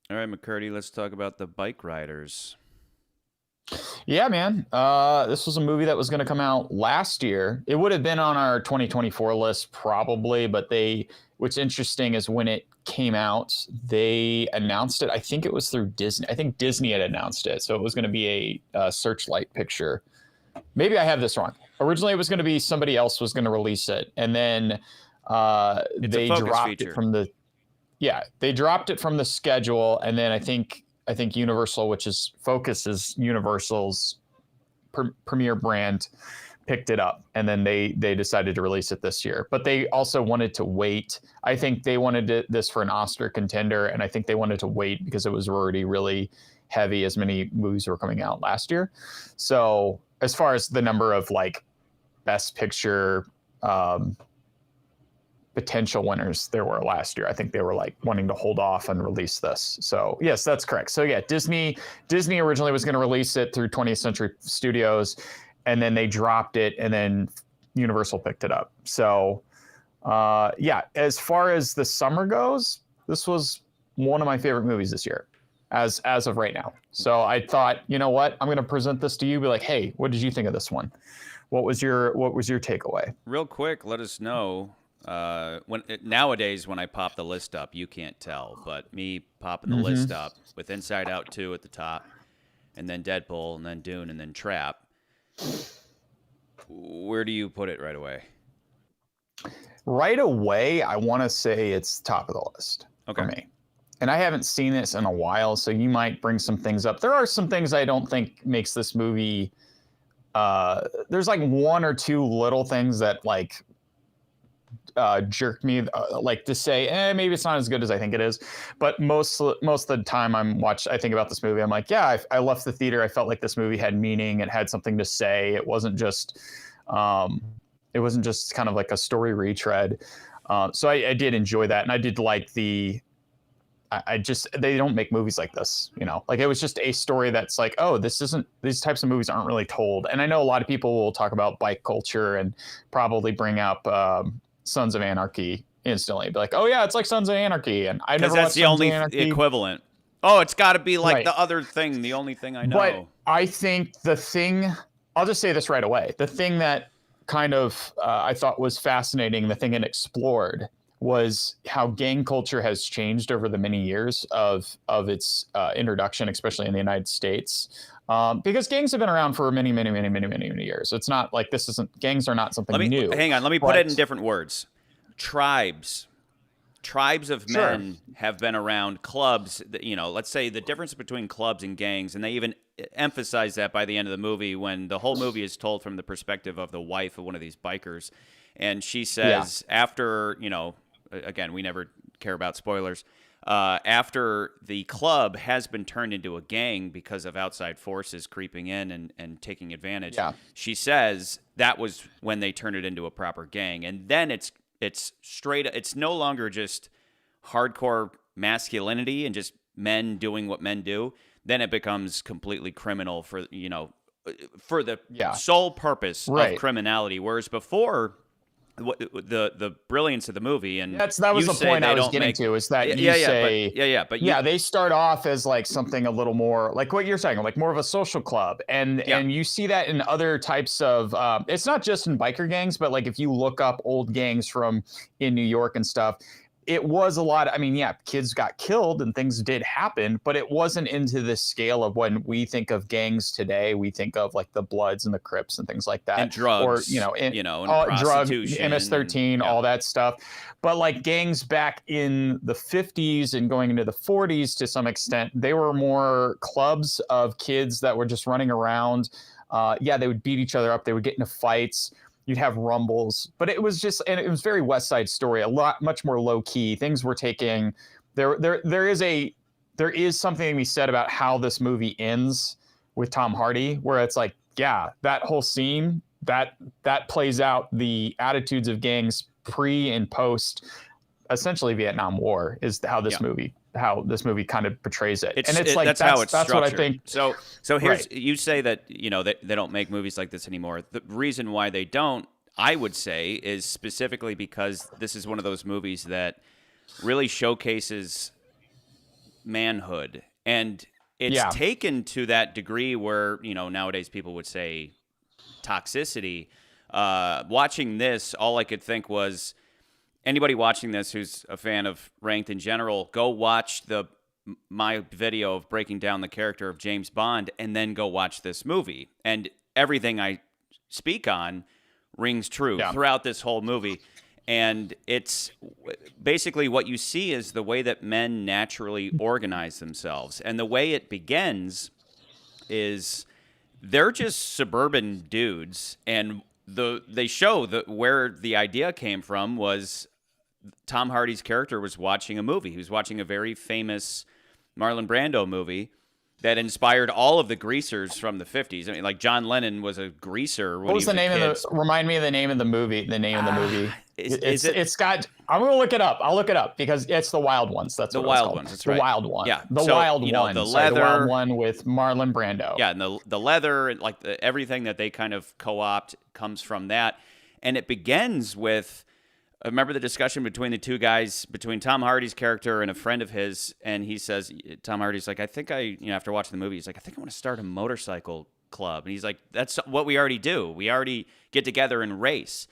All right, McCurdy, let's talk about the Bikeriders. Yeah, man. This was a movie that was going to come out last year. It would have been on our 2024 list probably, but what's interesting is when it came out, they announced it. I think it was through Disney. I think Disney had announced it. So it was going to be a Searchlight picture. Maybe I have this wrong. Originally, it was going to be somebody else was going to release it. And then It's a they focus dropped it feature. from they dropped it from the schedule. And then I think Universal, which is focuses Universal's premier brand, picked it up, and then they decided to release it this year. But they also wanted to wait. I think they wanted this for an Oscar contender, and I think they wanted to wait because it was already really heavy as many movies were coming out last year. So as far as the number of like best picture potential winners there were last year, I think they were like wanting to hold off and release this. So yes, that's correct. So yeah, Disney originally was going to release it through 20th Century Studios, and then they dropped it, and then Universal picked it up. So yeah, as far as the summer goes, this was one of my favorite movies this year, as of right now. So I thought, you know what, I'm going to present this to you, be like, hey, what did you think of this one? What was your takeaway? Real quick, let us know. Nowadays, when I pop the list up, you can't tell, but me popping the Mm-hmm. list up with Inside Out 2 at the top, and then Deadpool, and then Dune, and then Trap, where do you put it right away? Right away, I want to say it's top of the list for Okay. me. And I haven't seen this in a while, so you might bring some things up. There are some things I don't think makes this movie. There's like one or two little things that like jerk me, like to say, maybe it's not as good as I think it is. But most of the time I think about this movie. I'm like, yeah, I left the theater. I felt like this movie had meaning. It had something to say. Um, it wasn't just kind of like a story retread. So I did enjoy that, and I did like I just they don't make movies like this, like it was just a story that's like, oh, these types of movies aren't really told. And I know a lot of people will talk about bike culture and probably bring up Sons of Anarchy instantly, be like, oh yeah, it's like Sons of Anarchy, and I Because never that's watched the Sons of only Anarchy. equivalent. Oh, it's got to be like Right. the other thing, the only thing I But know. I think I'll just say this right away. The thing that kind of I thought was fascinating, the thing it explored, was how gang culture has changed over the many years of its introduction, especially in the United States. Because gangs have been around for many, many, many, many, many, many years. It's not like gangs are not Let something me new. hang on. Let me put it in But different words. Tribes. Tribes of sure, men have been around. Clubs, let's say the difference between clubs and gangs, and they even emphasize that by the end of the movie when the whole movie is told from the perspective of the wife of one of these bikers. And she yeah, says, after, again, we never care about spoilers. After the club has been turned into a gang because of outside forces creeping in and taking advantage, yeah, she says that was when they turned it into a proper gang. And then it's straight. It's no longer just hardcore masculinity and just men doing what men do. Then it becomes completely criminal for the yeah, sole purpose of right. criminality. Whereas before, the brilliance of the movie, and That was you the say point I they was don't getting make. to, is that Yeah, you yeah, yeah, but say, you. yeah, they start off as like something a little more like what you're saying, like more of a social club, and Yeah, you see that in other types of. It's not just in biker gangs, but like if you look up old gangs from in New York and stuff, it was a lot. I mean, yeah, kids got killed and things did happen, but it wasn't into the scale of when we think of gangs today. We think of like the Bloods and the Crips and things like and that, or drugs, and all drug prostitution, and MS-13, yeah, all that stuff. But like gangs back in the 50s and going into the 40s to some extent, they were more clubs of kids that were just running around. Yeah, they would beat each other up. They would get into fights. You'd have rumbles, but and it was very West Side Story, a lot, much more low key. Things were taking, there is something to be said about how this movie ends with Tom Hardy, where it's like, yeah, that whole scene, that plays out the attitudes of gangs pre and post essentially Vietnam War, is yeah. how this movie kind of portrays it. And it's like That's how it's that's what I structured. think. So here's Right. you say that that they don't make movies like this anymore. The reason why they don't, I would say, is specifically because this is one of those movies that really showcases manhood. And it's Yeah. taken to that degree where, nowadays people would say toxicity. Watching this, all I could think was anybody watching this who's a fan of Ranked in general, go watch my video of breaking down the character of James Bond and then go watch this movie. And everything I speak on rings true throughout this whole movie. And it's basically what you see is the way that men naturally organize themselves. And the way it begins is they're just suburban dudes. And they show that where the idea came from was Tom Hardy's character was watching a movie. He was watching a very famous Marlon Brando movie that inspired all of the greasers from the 50s. I mean, like John Lennon was a greaser. What was the name of remind me of the name of the movie? The name of the movie. It's got, I'm going to look it up. I'll look it up because it's The Wild Ones. That's the what Wild it's Ones. That's right. The Wild One. Yeah. The Wild One. The Sorry, leather. the Wild One with Marlon Brando. Yeah. And the leather and like everything that they kind of co-opt comes from that. And it begins with, I remember the discussion between the two guys, between Tom Hardy's character and a friend of his, and he says, Tom Hardy's like, I think after watching the movie, he's like, I think I want to start a motorcycle club. And he's like, that's what we already do. We already get together and race.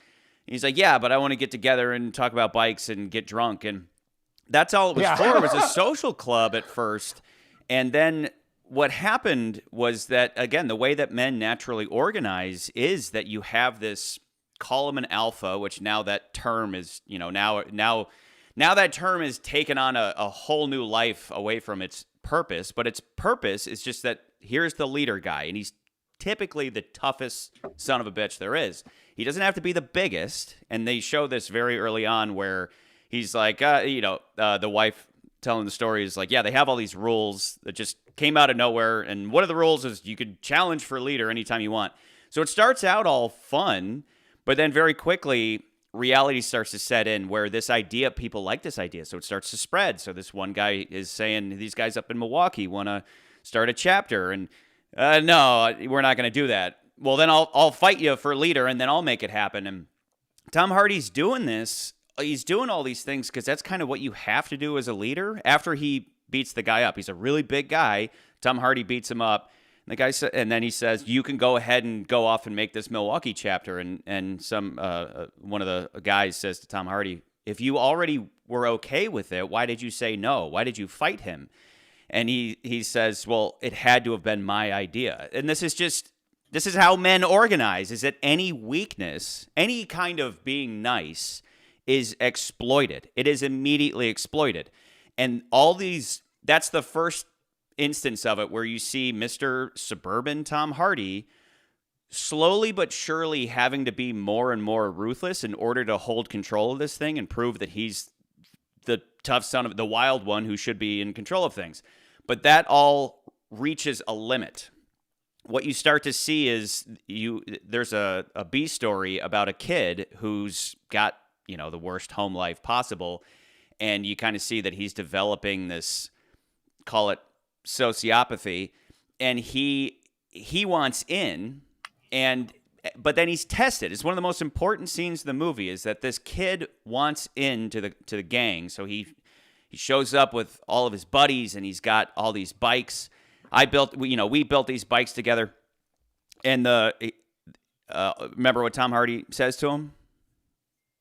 And he's like, yeah, but I want to get together and talk about bikes and get drunk. And that's all it was for. It was a social club at first. And then what happened was that, again, the way that men naturally organize is that you have this, call him an alpha, which now that term is, now that term is taken on a whole new life away from its purpose. But its purpose is just that here's the leader guy, and he's typically the toughest son of a bitch there is. He doesn't have to be the biggest, and they show this very early on where he's like, the wife telling the story is like, yeah, they have all these rules that just came out of nowhere, and one of the rules is you could challenge for leader anytime you want. So it starts out all fun. But then very quickly, reality starts to set in where people like this idea. So it starts to spread. So this one guy is saying, these guys up in Milwaukee want to start a chapter. And no, we're not going to do that. Well, then I'll fight you for leader and then I'll make it happen. And Tom Hardy's doing this. He's doing all these things because that's kind of what you have to do as a leader. After he beats the guy up, he's a really big guy. Tom Hardy beats him up. And the guy and then he says, "You can go ahead and go off and make this Milwaukee chapter." And some one of the guys says to Tom Hardy, "If you already were okay with it, why did you say no? Why did you fight him?" And he says, "Well, it had to have been my idea." And this is how men organize: is that any weakness, any kind of being nice, is exploited. It is immediately exploited, and that's the first instance of it where you see Mr. Suburban Tom Hardy slowly but surely having to be more and more ruthless in order to hold control of this thing and prove that he's the tough son of the wild one who should be in control of things. But that all reaches a limit. What you start to see is there's a B story about a kid who's got, the worst home life possible, and you kind of see that he's developing this, call it sociopathy, and he wants in, but then he's tested. It's one of the most important scenes of the movie is that this kid wants into the gang. So he shows up with all of his buddies, and he's got all these bikes. We built these bikes together, and remember what Tom Hardy says to him?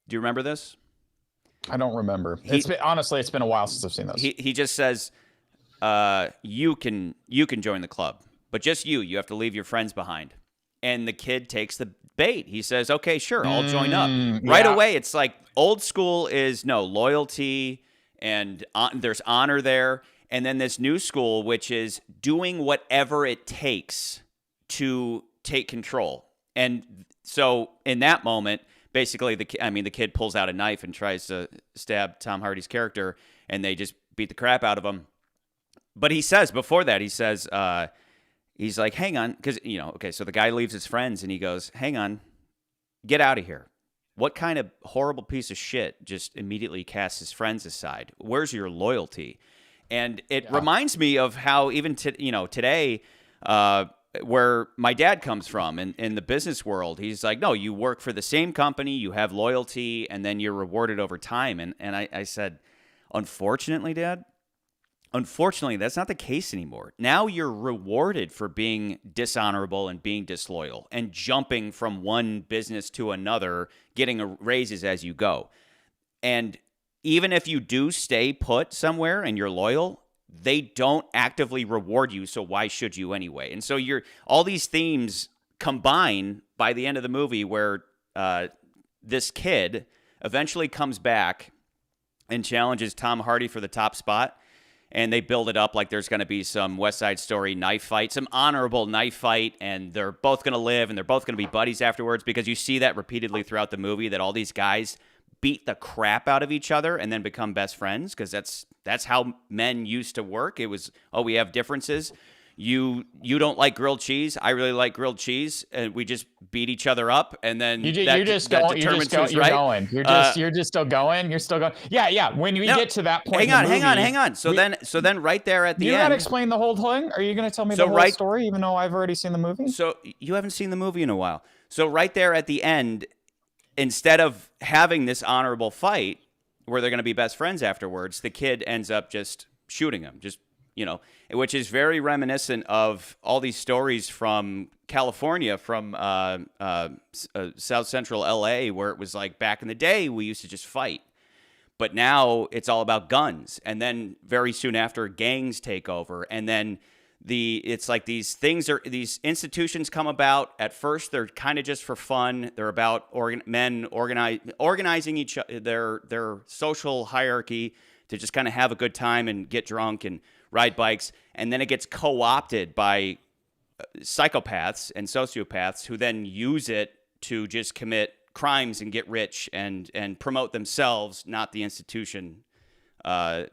Do you remember this? I don't remember. It's been a while since I've seen those. He just says, you can join the club, but just you have to leave your friends behind. And the kid takes the bait. He says, okay, sure, I'll join up. Right away, it's like old school is no loyalty and there's honor there. And then this new school, which is doing whatever it takes to take control. And so in that moment, basically, the kid pulls out a knife and tries to stab Tom Hardy's character, and they just beat the crap out of him. But before that, he's like, hang on, because, so the guy leaves his friends and he goes, hang on, get out of here. What kind of horrible piece of shit just immediately casts his friends aside? Where's your loyalty? And it reminds me of how even, today, where my dad comes from in the business world, he's like, no, you work for the same company, you have loyalty, and then you're rewarded over time. And I said, unfortunately, Dad, Unfortunately, that's not the case anymore. Now you're rewarded for being dishonorable and being disloyal and jumping from one business to another, getting raises as you go. And even if you do stay put somewhere and you're loyal, they don't actively reward you. So why should you anyway? And so all these themes combine by the end of the movie where this kid eventually comes back and challenges Tom Hardy for the top spot. And they build it up like there's going to be some West Side Story knife fight, some honorable knife fight, and they're both going to live, and they're both going to be buddies afterwards, because you see that repeatedly throughout the movie, that all these guys beat the crap out of each other and then become best friends, because that's how men used to work. It was, oh, we have differences. You don't like grilled cheese. I really like grilled cheese, and we just beat each other up, and then you're just still going. You're just still going. You're still going. Yeah. When we get to that point, hang on. So then, right there at the end, you gotta explain the whole thing. Are you gonna tell me the whole story, even though I've already seen the movie? So you haven't seen the movie in a while. So right there at the end, instead of having this honorable fight where they're going to be best friends afterwards, the kid ends up just shooting him, which is very reminiscent of all these stories from California, from South Central LA, where it was like back in the day, we used to just fight. But now it's all about guns. And then very soon after, gangs take over. And then it's like these institutions come about. At first, they're kind of just for fun. They're about men organizing their social hierarchy to just kind of have a good time and get drunk and ride bikes. And then it gets co-opted by psychopaths and sociopaths who then use it to just commit crimes and get rich and promote themselves, not the institution, and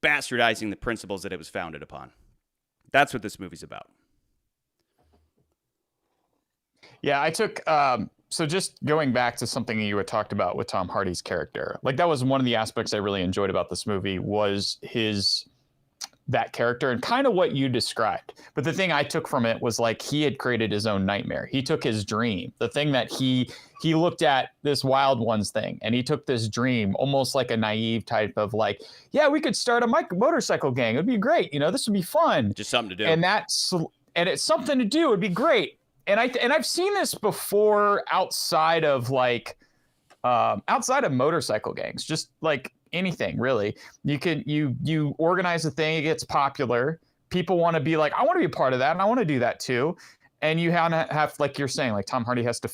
bastardizing the principles that it was founded upon. That's what this movie's about. Yeah, I took so just going back to something you had talked about with Tom Hardy's character, like that was one of the aspects I really enjoyed about this movie, was that character and kind of what you described. But the thing I took from it was like he had created his own nightmare. He took his dream, the thing that he looked at, this Wild Ones thing, and he took this dream, almost like a naive type of like, yeah, we could start a motorcycle gang. It'd be great. This would be fun. Just something to do. And it's something to do. It'd be great. And I've seen this before outside of motorcycle gangs, just like anything really. You organize a thing, it gets popular. People want to be like, I want to be a part of that, and I want to do that too. And you have like you're saying, like Tom Hardy has to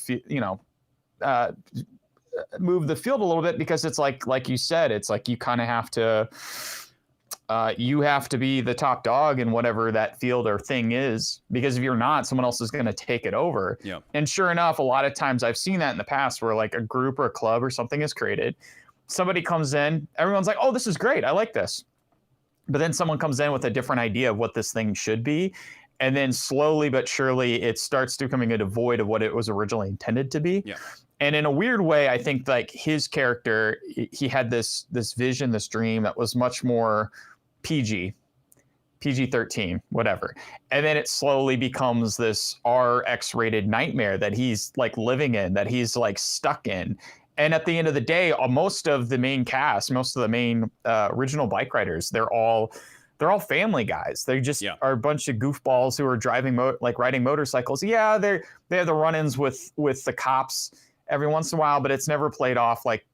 move the field a little bit, because it's like you said, it's like you kind of have to. You have to be the top dog in whatever that field or thing is, because if you're not, someone else is going to take it over. Yeah. And sure enough, a lot of times I've seen that in the past where like a group or a club or something is created. Somebody comes in, everyone's like, oh, this is great. I like this. But then someone comes in with a different idea of what this thing should be. And then slowly but surely it starts becoming a devoid of what it was originally intended to be. Yeah. And in a weird way, I think like his character, he had this vision, this dream that was much more PG-13, whatever. And then it slowly becomes this RX-rated nightmare that he's like living in, that he's like stuck in. And at the end of the day, most of the main cast, most of the main original Bikeriders, they're all family guys. They just are a bunch of goofballs who are driving, riding motorcycles. Yeah, they have the run-ins with the cops every once in a while, but it's never played off like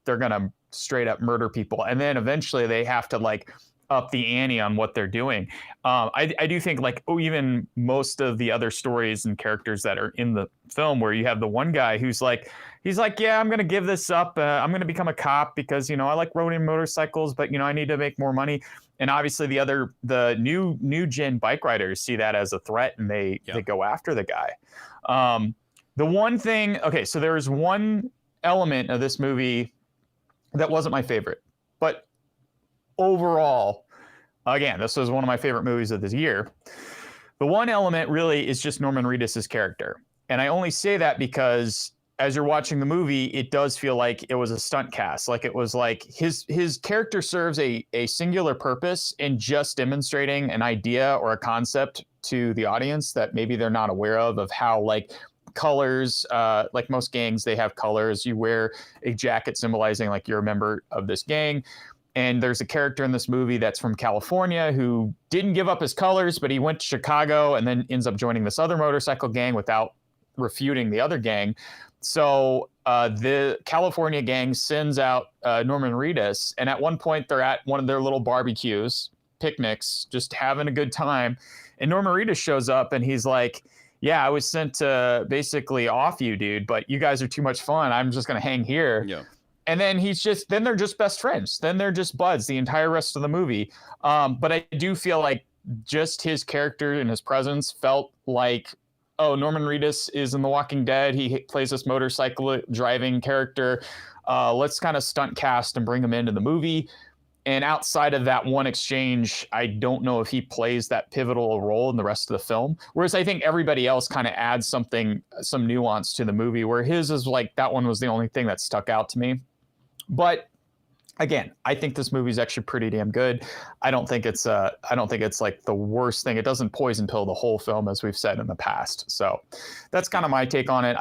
they're gonna straight up murder people. And then eventually they have to like up the ante on what they're doing. I do think even most of the other stories and characters that are in the film, where you have the one guy who's like, he's like, yeah, I'm going to give this up. I'm going to become a cop because, I like riding motorcycles, but, I need to make more money. And obviously the new gen Bikeriders see that as a threat, and they go after the guy. The one thing, okay, so there's one element of this movie that wasn't my favorite, but overall, again, this was one of my favorite movies of this year. The one element really is just Norman Reedus' character. And I only say that because as you're watching the movie, it does feel like it was a stunt cast. Like it was like his character serves a singular purpose in just demonstrating an idea or a concept to the audience that maybe they're not aware of how like colors, like most gangs, they have colors. You wear a jacket symbolizing like you're a member of this gang. And there's a character in this movie that's from California who didn't give up his colors, but he went to Chicago and then ends up joining this other motorcycle gang without refuting the other gang. So the California gang sends out Norman Reedus, and at one point they're at one of their little barbecues, picnics, just having a good time. And Norman Reedus shows up and he's like, yeah, I was sent to basically off you, dude, but you guys are too much fun. I'm just going to hang here. Yeah. And then then they're just best friends. Then they're just buds the entire rest of the movie. But I do feel like just his character and his presence felt like, oh, Norman Reedus is in The Walking Dead. He plays this motorcycle driving character. Let's kind of stunt cast and bring him into the movie. And outside of that one exchange, I don't know if he plays that pivotal role in the rest of the film. Whereas I think everybody else kind of adds some nuance to the movie, where his is like, that one was the only thing that stuck out to me. But again, I think this movie is actually pretty damn good. I don't think it's like the worst thing. It doesn't poison pill the whole film, as we've said in the past. So that's kind of my take on it.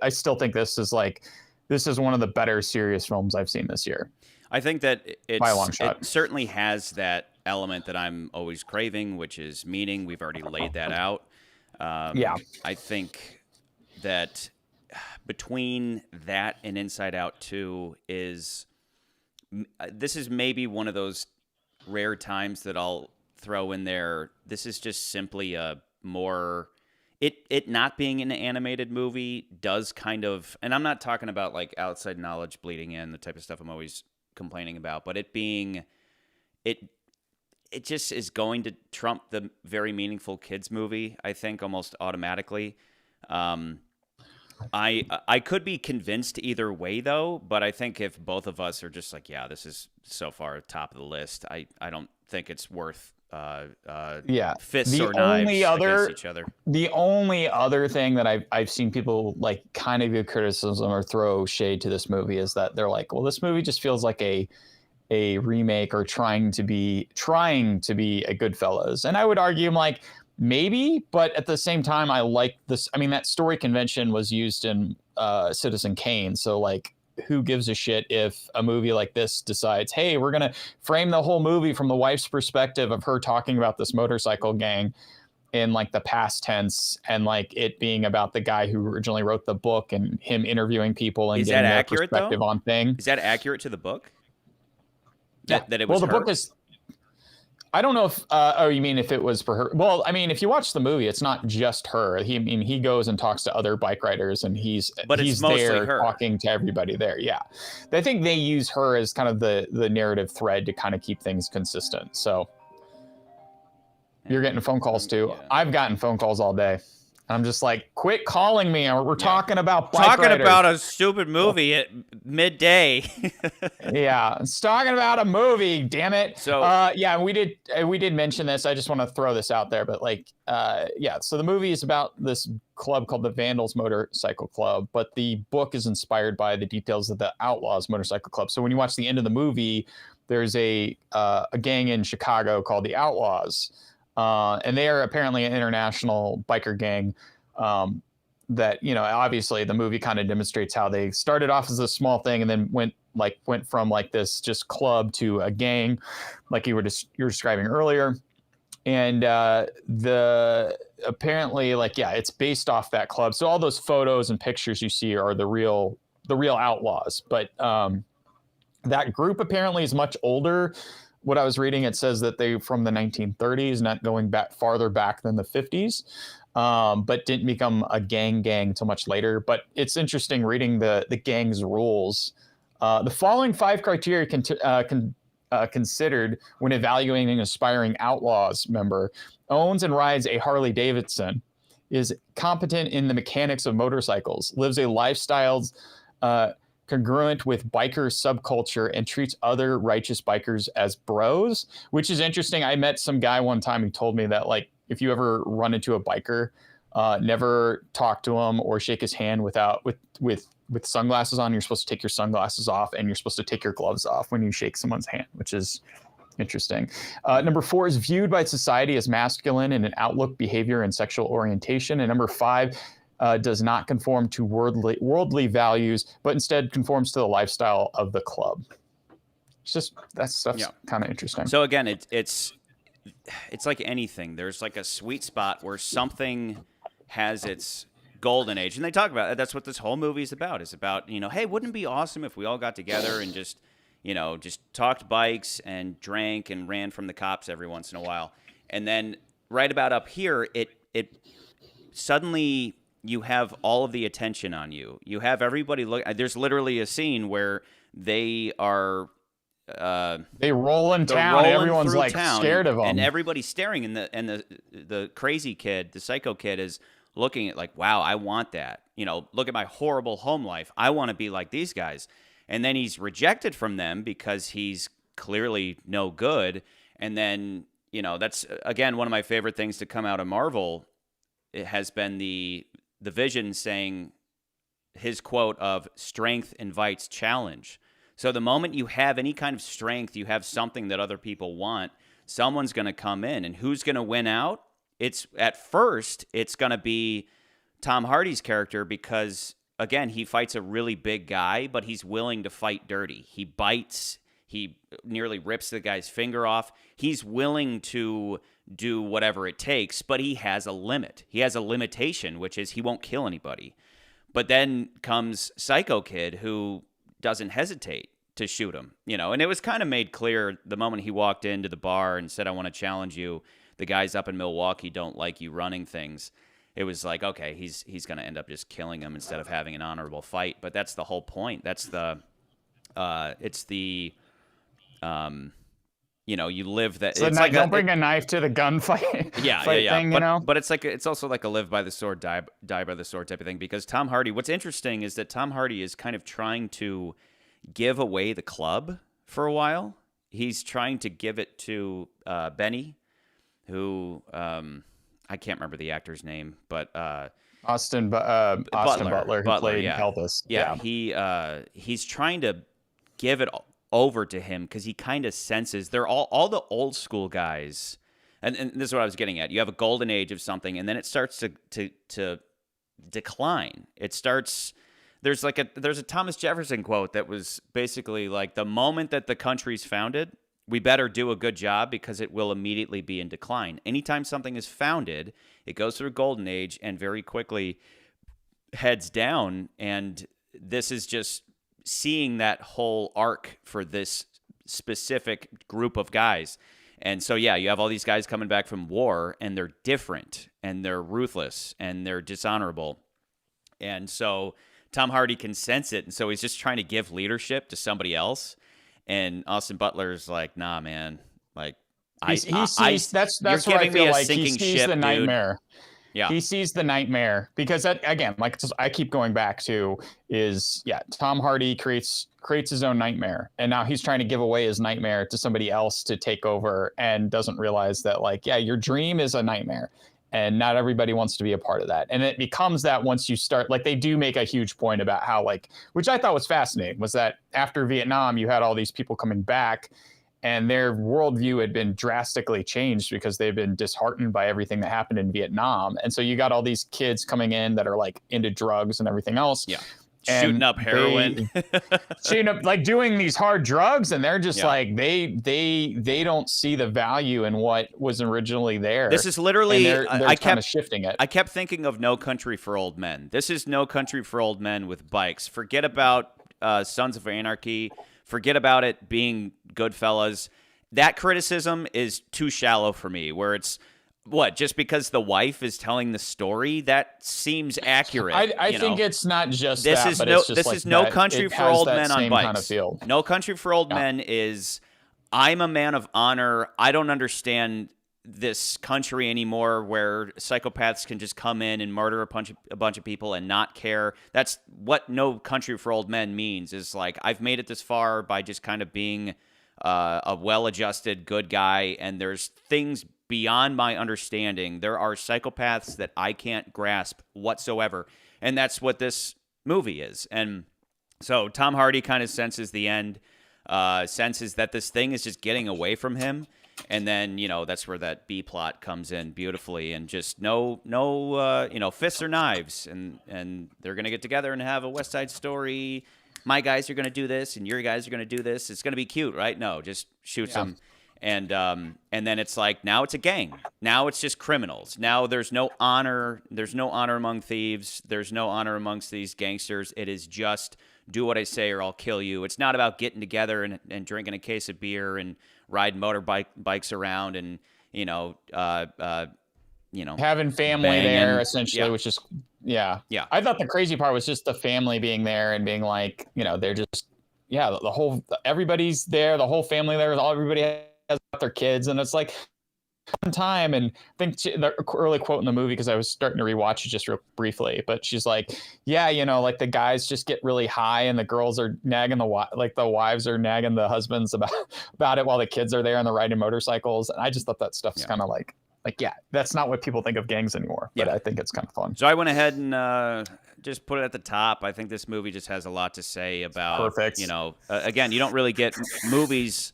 I still think this is one of the better serious films I've seen this year. I think that by a long shot. It certainly has that element that I'm always craving, which is meaning. We've already laid that out. Yeah. I think that between that and Inside Out 2 this is maybe one of those rare times that I'll throw in there. This is just simply a more... It not being an animated movie does kind of... And I'm not talking about like outside knowledge bleeding in, the type of stuff I'm always complaining about, but it just is going to trump the very meaningful kids movie, I think, almost automatically. I could be convinced either way though, but I think if both of us are just like, yeah, this is so far top of the list, I don't think it's worth fists or knives against each other. The only other thing that I've seen people like kind of give criticism or throw shade to this movie is that they're like, well, this movie just feels like a remake or trying to be a Goodfellas. And I would argue, I'm like, maybe, but at the same time, I like this. I mean, that story convention was used in Citizen Kane. So like, who gives a shit if a movie like this decides, hey, we're going to frame the whole movie from the wife's perspective of her talking about this motorcycle gang in like the past tense, and like it being about the guy who originally wrote the book and him interviewing people and getting their perspective on things. Is that accurate to the book? Yeah. That it was the book is... I don't know if, you mean if it was for her? Well, I mean, if you watch the movie, it's not just her. He goes and talks to other bike riders, and he's there talking to everybody there. Yeah. I think they use her as kind of the narrative thread to kind of keep things consistent. So you're getting phone calls too. Yeah. I've gotten phone calls all day. I'm just like, quit calling me. We're talking about Bikeriders. About a stupid movie at midday. Yeah, it's talking about a movie. Damn it. So we did mention this. I just want to throw this out there, but like, so the movie is about this club called the Vandals Motorcycle Club, but the book is inspired by the details of the Outlaws Motorcycle Club. So when you watch the end of the movie, there's a gang in Chicago called the Outlaws. And they are apparently an international biker gang that, obviously the movie kind of demonstrates how they started off as a small thing and then went from like this just club to a gang, like you were describing earlier. And apparently it's based off that club. So all those photos and pictures you see are the real Outlaws. But that group apparently is much older. What I was reading, it says that they from the 1930s, not going back farther back than the 50s, but didn't become a gang till much later. But it's interesting reading the gang's rules. The following 5 criteria considered when evaluating an aspiring Outlaws member: owns and rides a Harley Davidson, is competent in the mechanics of motorcycles, lives a lifestyle congruent with biker subculture, and treats other righteous bikers as bros, which is interesting. I met some guy one time who told me that like, if you ever run into a biker, never talk to him or shake his hand with sunglasses on. You're supposed to take your sunglasses off, and you're supposed to take your gloves off when you shake someone's hand, which is interesting. Number 4 is viewed by society as masculine in an outlook, behavior, and sexual orientation. And number 5 does not conform to worldly values, but instead conforms to the lifestyle of the club. It's just that stuff's Yeah. kind of interesting. So again, it's like anything. There's like a sweet spot where something has its golden age, and they talk about it. That's what this whole movie is about. Is about, hey, wouldn't it be awesome if we all got together and just just talked bikes and drank and ran from the cops every once in a while, and then right about up here, it suddenly you have all of the attention on you. You have everybody look. There's literally a scene where they are. They roll in They're town, and rolling everyone's through like town, scared of them. and everybody's staring, and the crazy kid, the psycho kid, is looking at like, wow, I want that. Look at my horrible home life. I want to be like these guys. And then he's rejected from them because he's clearly no good. And then that's again one of my favorite things to come out of Marvel. It has been the Vision saying his quote of "strength invites challenge." So the moment you have any kind of strength, you have something that other people want, someone's going to come in. And who's going to win out? At first, it's going to be Tom Hardy's character because, again, he fights a really big guy, but he's willing to fight dirty. He bites. He nearly rips the guy's finger off. He's willing to do whatever it takes, but he has a limit. He has a limitation, which is he won't kill anybody. But then comes Psycho Kid, who doesn't hesitate to shoot him, and it was kind of made clear the moment he walked into the bar and said, I want to challenge you. The guys up in Milwaukee don't like you running things. It was like, okay, he's going to end up just killing him instead of having an honorable fight. But that's the whole point. That's you live that. So It's like don't bring a knife to the gunfight. Yeah. Thing, but it's also like a live by the sword, die by the sword type of thing. Because Tom Hardy, what's interesting is that Tom Hardy is kind of trying to give away the club for a while. He's trying to give it to Benny, who I can't remember the actor's name, but Austin Butler, who played yeah. Elvis. Yeah, he's trying to give it over to him because he kind of senses they're all the old school guys, and this is what I was getting at. You have a golden age of something, and then it starts to decline. It starts. There's a Thomas Jefferson quote that was basically like, the moment that the country's founded, we better do a good job because it will immediately be in decline. Anytime something is founded, it goes through a golden age and very quickly heads down. And this is just seeing that whole arc for this specific group of guys. And so, yeah, you have all these guys coming back from war, and they're different, and they're ruthless, and they're dishonorable. And so Tom Hardy can sense it, and so he's just trying to give leadership to somebody else. And Austin Butler's like, nah, man. Like, he sees that's where I feel like he sees the nightmare. Dude. Yeah, he sees the nightmare because that, again, like I keep going back to is Tom Hardy creates his own nightmare, and now he's trying to give away his nightmare to somebody else to take over, and doesn't realize that your dream is a nightmare. And not everybody wants to be a part of that. And it becomes that once you start, they do make a huge point about how, which I thought was fascinating, was that after Vietnam, you had all these people coming back and their worldview had been drastically changed because they've been disheartened by everything that happened in Vietnam. And so you got all these kids coming in that are into drugs and everything else. Yeah. Shooting up heroin, shooting up, doing these hard drugs, and they're just they don't see the value in what was originally there. This is literally they're kind of shifting it. I kept thinking of No Country for Old Men. This is No Country for Old Men with bikes. Forget about Sons of Anarchy. Forget about it being Goodfellas. That criticism is too shallow for me. Where it's just because the wife is telling the story, that seems accurate. I think it's not just this that, is but no it's just this is No Country for Old Men on bikes. Kind of feel. No Country for Old Men is, I'm a man of honor. I don't understand this country anymore where psychopaths can just come in and murder a bunch of people and not care. That's what No Country for Old Men means, is I've made it this far by just kind of being a well-adjusted good guy, and there's things beyond my understanding. There are psychopaths that I can't grasp whatsoever, and that's what this movie is. And so Tom Hardy kind of senses the end, senses that this thing is just getting away from him, and then that's where that B plot comes in beautifully, and just no fists or knives, and they're gonna get together and have a West Side Story my guys are going to do this and your guys are going to do this. It's going to be cute, right? No, just shoots them. And then it's like, now it's a gang. Now it's just criminals. Now there's no honor. There's no honor among thieves. There's no honor amongst these gangsters. It is just do what I say or I'll kill you. It's not about getting together and drinking a case of beer and riding bikes around and, having family banging. there essentially, Yeah. which is, Yeah. I thought the crazy part was just the family being there and being like, they're just, everybody's there, the whole family there, everybody has their kids, and it's like one time, and I think the early quote in the movie, because I was starting to rewatch it just real briefly, but she's like, like the guys just get really high and the girls are nagging the wives are nagging the husbands about it while the kids are there and they're riding motorcycles. And I just thought that stuff's kind of like, that's not what people think of gangs anymore, but I think it's kind of fun. So I went ahead and just put it at the top. I think this movie just has a lot to say about, Perfect. Again, you don't really get movies.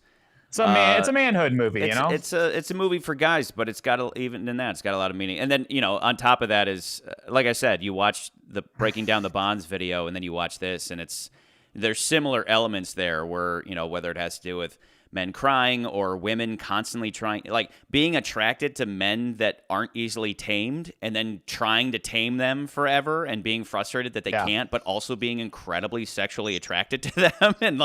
It's a manhood movie, It's a movie for guys, but it's got even in that, it's got a lot of meaning. And then, on top of that is, like I said, you watch the Breaking Down the Bonds video, and then you watch this, and there's similar elements there where, whether it has to do with men crying or women constantly trying, like being attracted to men that aren't easily tamed and then trying to tame them forever and being frustrated that they can't, but also being incredibly sexually attracted to them. And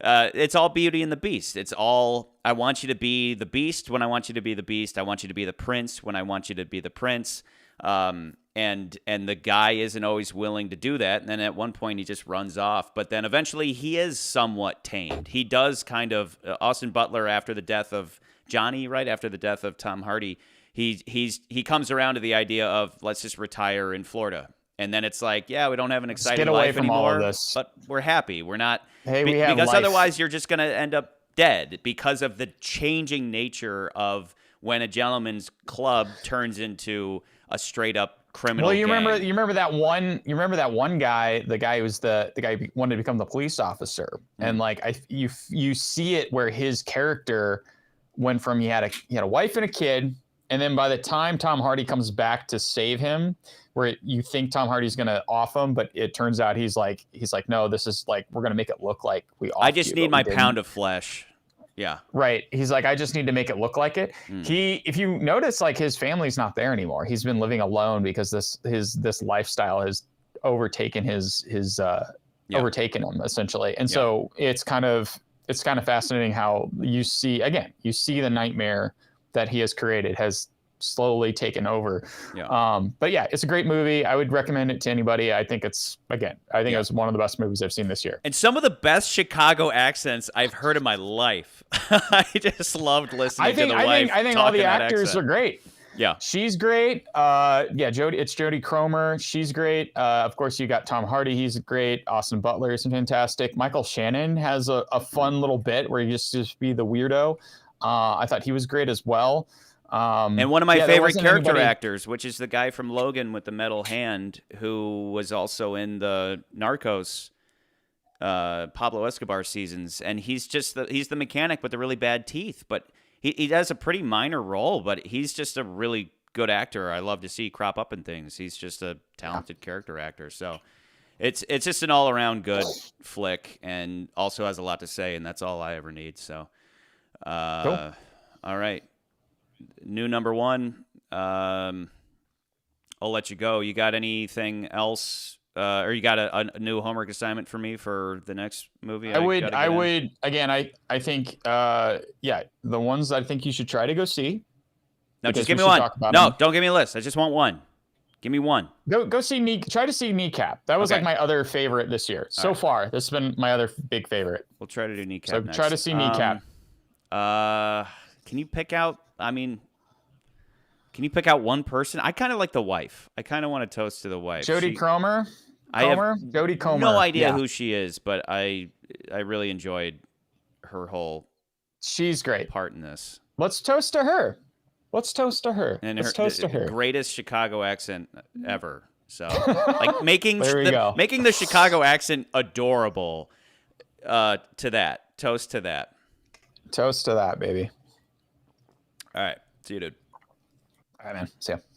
it's all Beauty and the Beast. It's all, I want you to be the beast when I want you to be the beast. I want you to be the prince when I want you to be the prince. And the guy isn't always willing to do that. And then at one point he just runs off. But then eventually he is somewhat tamed. He does kind of, Austin Butler, after the death of Johnny, right after the death of Tom Hardy, he comes around to the idea of, let's just retire in Florida. And then it's like, we don't have an exciting life anymore, all of this. But we're happy. We're not, because otherwise you're just going to end up dead because of the changing nature of when a gentleman's club turns into a straight up criminal. Well, you gang. remember that one guy, the guy who wanted to become the police officer, and you see it where his character went from he had a wife and a kid, and then by the time Tom Hardy comes back to save him, where you think Tom Hardy's gonna off him, but it turns out he's like, no, this is like, we're gonna make it look like we offed I just need my pound of flesh. Yeah. Right. He's like, I just need to make it look like it. If you notice, like, his family's not there anymore. He's been living alone because this lifestyle has overtaken overtaken him essentially. And so it's kind of fascinating how you see the nightmare that he has created has slowly taken over. But it's a great movie. I would recommend it to anybody. I think it was one of the best movies I've seen this year. And some of the best Chicago accents I've heard in my life. I just loved listening to the wife. I think all the actors are great. Yeah. She's great. It's Jodie Cromer. She's great. Of course, you got Tom Hardy. He's great. Austin Butler is fantastic. Michael Shannon has a fun little bit where he just be the weirdo. I thought he was great as well. And one of my favorite character actors, which is the guy from Logan with the metal hand, who was also in the Narcos Pablo Escobar seasons, and he's the mechanic with the really bad teeth, but he does a pretty minor role, but he's just a really good actor. I love to see crop up in things. He's just a talented character actor. So it's just an all around good flick, and also has a lot to say, and that's all I ever need. So, cool. All right. New number one. I'll let you go. You got anything else, or you got a new homework assignment for me for the next movie? I would again. I think the ones I think you should try to go see. No, just give me one. No, don't give me a list. I just want one. Give me one. Go see Try to see Kneecap. That was like my other favorite this year so far. This has been my other big favorite. We'll try to do Kneecap. So next. Try to see Kneecap. Can you pick out? Can you pick out one person? I kind of like the wife. I kind of want to toast to the wife. Jodie Cromer. Jodie Comer. No idea who she is, but I really enjoyed her whole. She's great. Part in this. Let's toast to her. And Let's toast to her. Greatest Chicago accent ever. So like making the Chicago accent adorable. To that. Toast to that. Toast to that, baby. All right. See you, dude. All right, man. See ya.